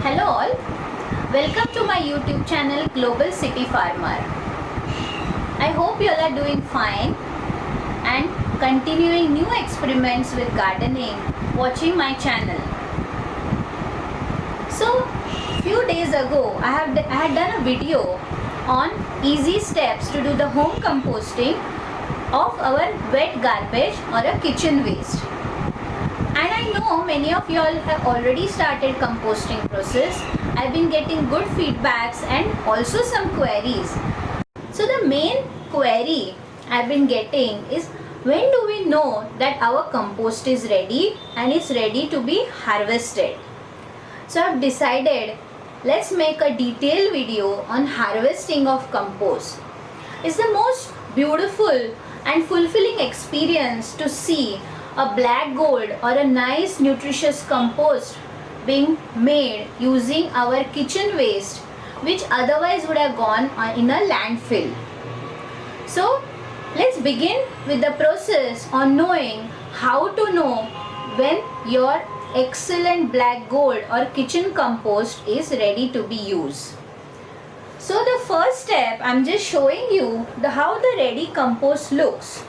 Hello all, welcome to my YouTube channel Global City Farmer. I hope you all are doing fine and continuing new experiments with gardening watching my channel. So few days ago I had done a video on easy steps to do the home composting of our wet garbage or a kitchen waste. And I know many of you all have already started composting process. I've been getting good feedbacks and also some queries. So the main query I've been getting is, when do we know that our compost is ready and it's ready to be harvested? So I've decided, let's make a detailed video on harvesting of compost. It's the most beautiful and fulfilling experience to see a black gold or a nice nutritious compost being made using our kitchen waste, which otherwise would have gone in a landfill. So let's begin with the process on knowing how to know when your excellent black gold or kitchen compost is ready to be used. So the first step, I'm just showing you how the ready compost looks.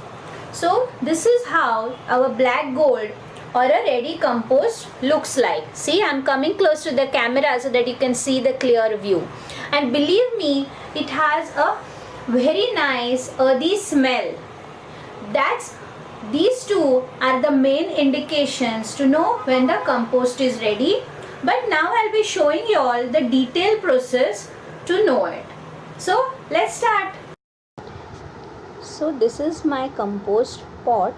So this is how our black gold or a ready compost looks like. See, I'm coming close to the camera so that you can see the clear view. And believe me, it has a very nice earthy smell. These two are the main indications to know when the compost is ready. But now I'll be showing you all the detailed process to know it. So let's start. So this is my compost pot.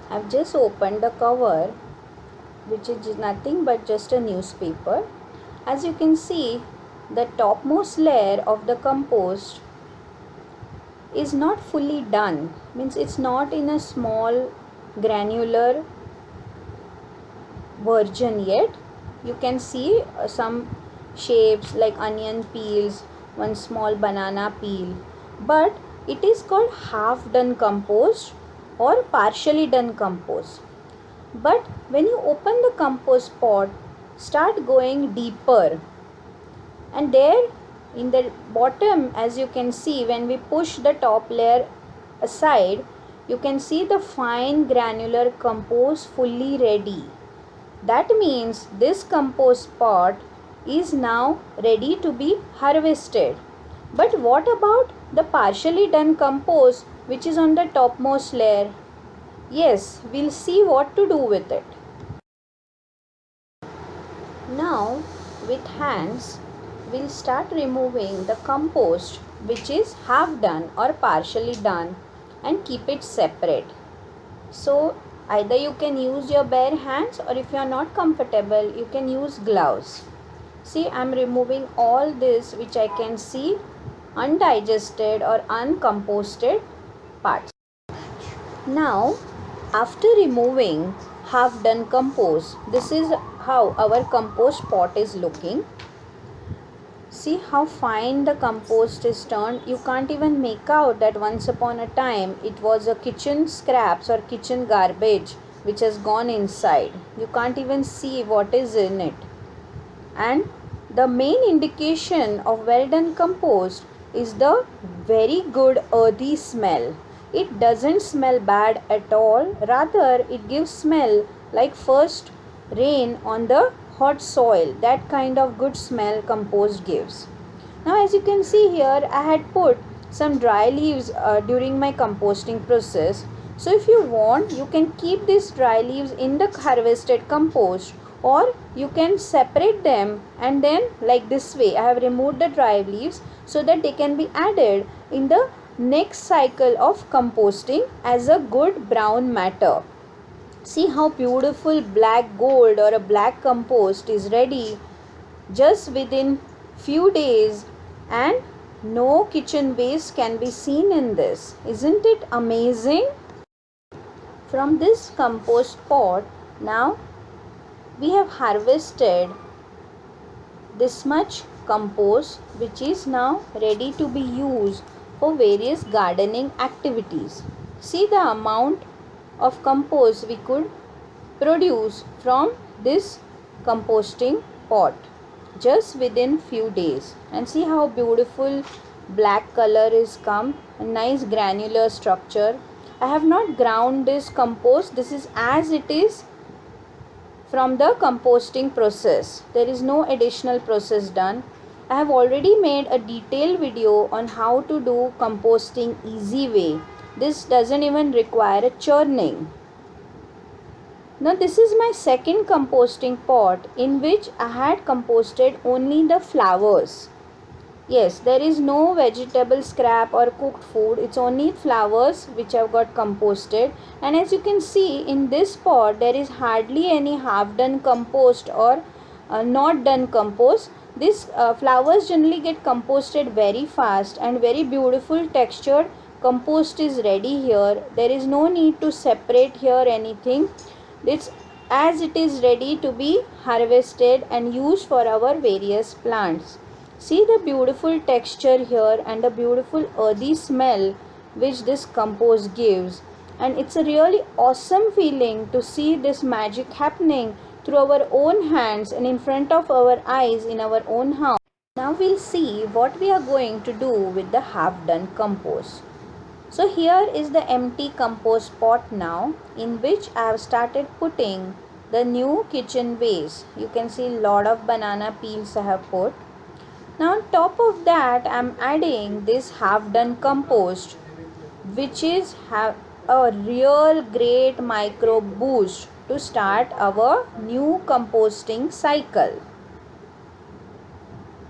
I've just opened the cover, which is nothing but just a newspaper. As you can see, the topmost layer of the compost is not fully done. Means it's not in a small granular version yet. You can see some shapes like onion peels, one small banana peel, but it is called half done compost or partially done compost. But when you open the compost pot, start going deeper, and there in the bottom, as you can see, when we push the top layer aside, you can see the fine granular compost fully ready. That means this compost pot is now ready to be harvested. But what about the partially done compost which is on the topmost layer? Yes, we'll see what to do with it. Now with hands we'll start removing the compost which is half done or partially done and keep it separate. So either you can use your bare hands, or if you are not comfortable, you can use gloves. See, I'm removing all this which I can see undigested or uncomposted parts. Now after removing half done compost, this is how our compost pot is looking. See how fine the compost is turned. You can't even make out that once upon a time it was a kitchen scraps or kitchen garbage which has gone inside. You can't even see what is in it. And the main indication of well done compost is the very good earthy smell. It doesn't smell bad at all, rather it gives smell like first rain on the hot soil. That kind of good smell compost gives. Now as you can see here, I had put some dry leaves during my composting process. So if you want, you can keep these dry leaves in the harvested compost, or you can separate them, and then like this way I have removed the dry leaves so that they can be added in the next cycle of composting as a good brown matter. See how beautiful black gold or a black compost is ready just within few days, and no kitchen waste can be seen in this. Isn't it amazing? From this compost pot, now we have harvested this much compost which is now ready to be used for various gardening activities. See the amount of compost we could produce from this composting pot. just within few days. And see how beautiful black color is come, a nice granular structure. I have not ground this compost. This is as it is from the composting process. There is no additional process done. I have already made a detailed video on how to do composting easy way. This doesn't even require a churning. Now this is my second composting pot in which I had composted only the flowers. Yes, there is no vegetable scrap or cooked food. It's only flowers which have got composted. And as you can see in this pot, there is hardly any half done compost or not done compost. These flowers generally get composted very fast, and very beautiful textured compost is ready here. There is no need to separate here anything. It's as it is ready to be harvested and used for our various plants. See the beautiful texture here and the beautiful earthy smell which this compost gives. And it's a really awesome feeling to see this magic happening through our own hands and in front of our eyes in our own house. Now we'll see what we are going to do with the half done compost. So here is the empty compost pot now, in which I have started putting the new kitchen waste. You can see a lot of banana peels I have put. Now on top of that I am adding this half done compost, which is a real great microbe boost to start our new composting cycle.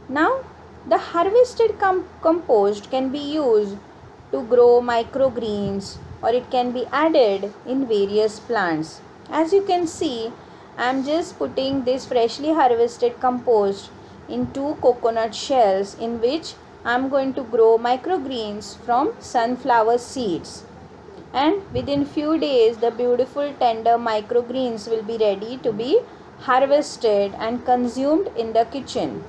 Now the harvested compost can be used to grow microgreens, or it can be added in various plants. As you can see, I am just putting this freshly harvested compost in 2 coconut shells in which I am going to grow microgreens from sunflower seeds. And within few days the beautiful tender microgreens will be ready to be harvested and consumed in the kitchen.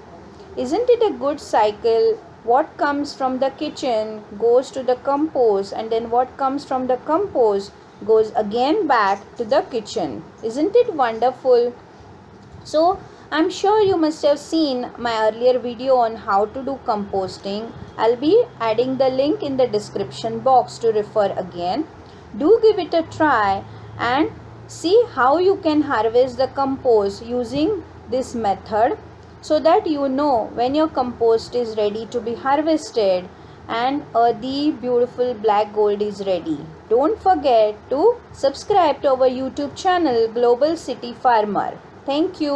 Isn't it a good cycle? What comes from the kitchen goes to the compost, and then what comes from the compost goes again back to the kitchen. Isn't it wonderful? So I'm sure you must have seen my earlier video on how to do composting. I'll be adding the link in the description box to refer again. Do give it a try and see how you can harvest the compost using this method, so that you know when your compost is ready to be harvested and the beautiful black gold is ready. Don't forget to subscribe to our YouTube channel Global City Farmer. Thank you.